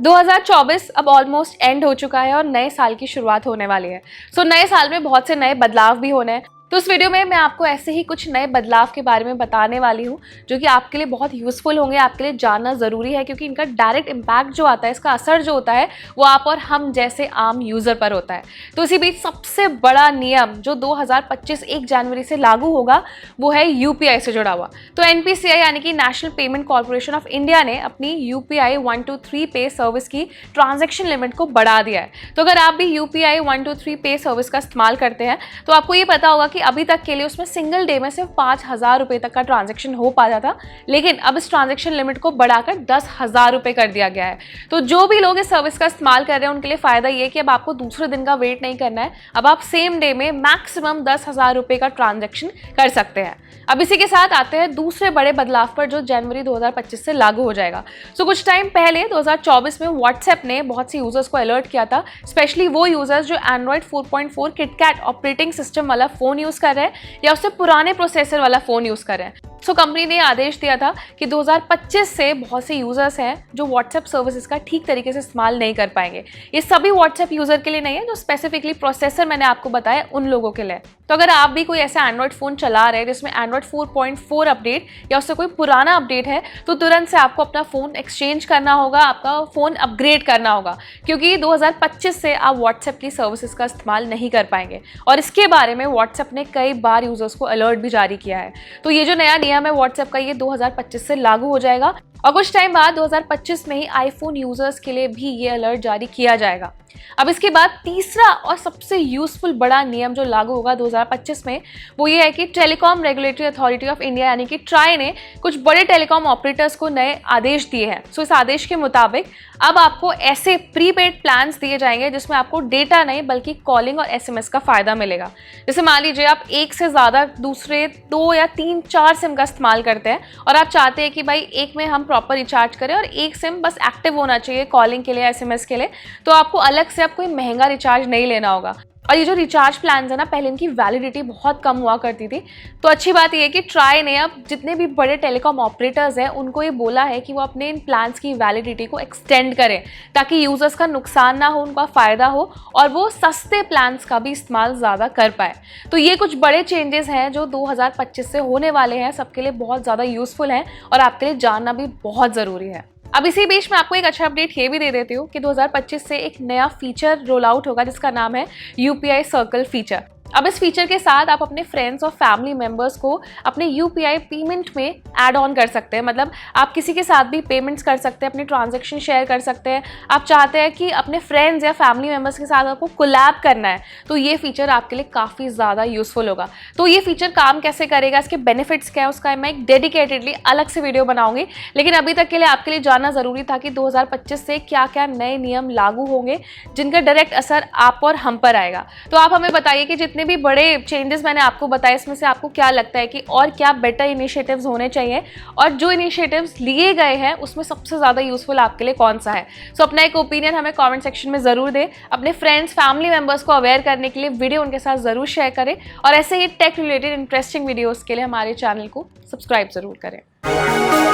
2024 अब almost and हो चुका है और नए साल की शुरुआत होने वाली है। नए साल में बहुत से नए बदलाव भी होने हैं। तो इस वीडियो में मैं आपको ऐसे ही कुछ नए बदलाव के बारे में बताने वाली हूँ जो कि आपके लिए बहुत यूजफुल होंगे, आपके लिए जानना ज़रूरी है क्योंकि इनका डायरेक्ट इम्पैक्ट जो आता है, इसका असर जो होता है वो आप और हम जैसे आम यूज़र पर होता है। तो इसी बीच सबसे बड़ा नियम जो 2025 1 जनवरी से लागू होगा वो है यूपीआई से जुड़ा हुआ। तो एनपीसीआई यानी कि national payment corporation of India ने अपनी यूपीआई 123 पे सर्विस की ट्रांजैक्शन लिमिट को बढ़ा दिया है। तो अगर आप भी यूपीआई 123 पे सर्विस का इस्तेमाल करते हैं तो आपको ये पता होगा कि अभी तक के लिए उसमें सिंगल डे में सिर्फ 5,000 रुपए तक का ट्रांजैक्शन हो पाता था, लेकिन अब इस ट्रांजैक्शन लिमिट को बढ़ाकर 10,000 रुपए कर दिया गया है। तो जो भी लोग इस सर्विस का इस्तेमाल कर रहे हैं उनके लिए फायदा ये है कि अब आपको दूसरे दिन का वेट नहीं करना है। अब आप सेम डे में मैक्सिमम 10,000 रुपए का ट्रांजैक्शन कर सकते हैं। अब इसी के साथ आते हैं दूसरे बड़े बदलाव पर जो जनवरी 2025 से लागू हो जाएगा। कुछ टाइम पहले 2024 में व्हाट्सएप ने बहुत से यूजर्स को अलर्ट किया था, स्पेशली वो यूजर्स जो एंड्रॉइड 4.4 किटकैट ऑपरेटिंग सिस्टम वाला फोन यूज कर रहे हैं या उससे पुराने प्रोसेसर वाला फोन यूज कर रहे हैं। कंपनी ने आदेश दिया था कि 2025 से बहुत से यूजर्स हैं जो व्हाट्सएप सर्विसेज का ठीक तरीके से इस्तेमाल नहीं कर पाएंगे। ये सभी व्हाट्सएप यूजर के लिए नहीं है, जो स्पेसिफिकली प्रोसेसर मैंने आपको बताया उन लोगों के लिए। तो अगर आप भी कोई ऐसा एंड्रॉइड फोन चला रहे हैं जिसमें एंड्रॉइड 4.4 अपडेट या उससे कोई पुराना अपडेट है तो तुरंत से आपको अपना फोन एक्सचेंज करना होगा, आपका फोन अपग्रेड करना होगा, क्योंकि 2025 से आप व्हाट्सएप की सर्विसेज का इस्तेमाल नहीं कर पाएंगे। और इसके बारे में व्हाट्सएप ने कई बार यूजर्स को अलर्ट भी जारी किया है। तो ये जो नया नियम है व्हाट्सएप का, ये 2025 से लागू हो जाएगा और कुछ टाइम बाद 2025 में ही आईफोन यूजर्स के लिए भी ये अलर्ट जारी किया जाएगा। अब इसके बाद तीसरा और सबसे यूजफुल बड़ा नियम जो लागू होगा 2025 में वो ये है कि telecom regulatory authority of India यानी कि ट्राई ने कुछ बड़े टेलीकॉम ऑपरेटर्स को नए आदेश दिए हैं। इस आदेश के मुताबिक अब आपको ऐसे प्रीपेड प्लान्स दिए जाएंगे जिसमें आपको डेटा नहीं बल्कि कॉलिंग और एसएमएस का फायदा मिलेगा। जैसे मान लीजिए आप एक से ज़्यादा दूसरे 2 या 3, 4 सिम का इस्तेमाल करते हैं और आप चाहते हैं कि भाई एक में हम प्रॉपर रिचार्ज करें और एक सिम बस एक्टिव होना चाहिए कॉलिंग के लिए, एसएमएस के लिए, तो आपको अलग से अब कोई महंगा रिचार्ज नहीं लेना होगा। और ये जो रिचार्ज प्लान्स है ना, पहले इनकी वैलिडिटी बहुत कम हुआ करती थी। तो अच्छी बात ये है कि ट्राई ने अब जितने भी बड़े टेलीकॉम ऑपरेटर्स हैं उनको ये बोला है कि वो अपने इन प्लान्स की वैलिडिटी को एक्सटेंड करें ताकि यूजर्स का नुकसान ना हो, उनका फ़ायदा हो और वो सस्ते प्लान्स का भी इस्तेमाल ज़्यादा कर पाए। तो ये कुछ बड़े चेंजेस हैं जो 2025 से होने वाले हैं, सबके लिए बहुत ज़्यादा यूजफुल हैं और आपके लिए जानना भी बहुत ज़रूरी है। अब इसी बीच में आपको एक अच्छा अपडेट ये भी दे देती हूँ कि 2025 से एक नया फीचर रोल आउट होगा जिसका नाम है यूपीआई सर्कल फीचर। अब इस फीचर के साथ आप अपने फ्रेंड्स और फैमिली मेंबर्स को अपने यूपीआई पेमेंट में ऐड ऑन कर सकते हैं। मतलब आप किसी के साथ भी पेमेंट्स कर सकते हैं, अपनी ट्रांजैक्शन शेयर कर सकते हैं। आप चाहते हैं कि अपने फ्रेंड्स या फैमिली मेंबर्स के साथ आपको कोलैब करना है तो ये फीचर आपके लिए काफ़ी ज़्यादा यूजफुल होगा। तो ये फीचर काम कैसे करेगा, इसके बेनिफिट्स क्या है, उसका मैं एक डेडिकेटेडली अलग से वीडियो बनाऊंगी। लेकिन अभी तक के लिए आपके लिए जानना ज़रूरी था कि 2025 से क्या क्या नए नियम लागू होंगे जिनका डायरेक्ट असर आप और हम पर आएगा। तो आप हमें बताइए कि जितने भी बड़े चेंजेस मैंने आपको बताए इसमें से आपको क्या लगता है कि और क्या बेटर इनिशिएटिव्स होने चाहिए और जो इनिशिएटिव्स लिए गए हैं उसमें सबसे ज़्यादा यूजफुल आपके लिए कौन सा है। अपना एक ओपिनियन हमें कमेंट सेक्शन में ज़रूर दें। अपने फ्रेंड्स, फैमिली मेंबर्स को अवेयर करने के लिए वीडियो उनके साथ ज़रूर शेयर करें और ऐसे ही टेक रिलेटेड इंटरेस्टिंग वीडियोज़ के लिए हमारे चैनल को सब्सक्राइब ज़रूर करें।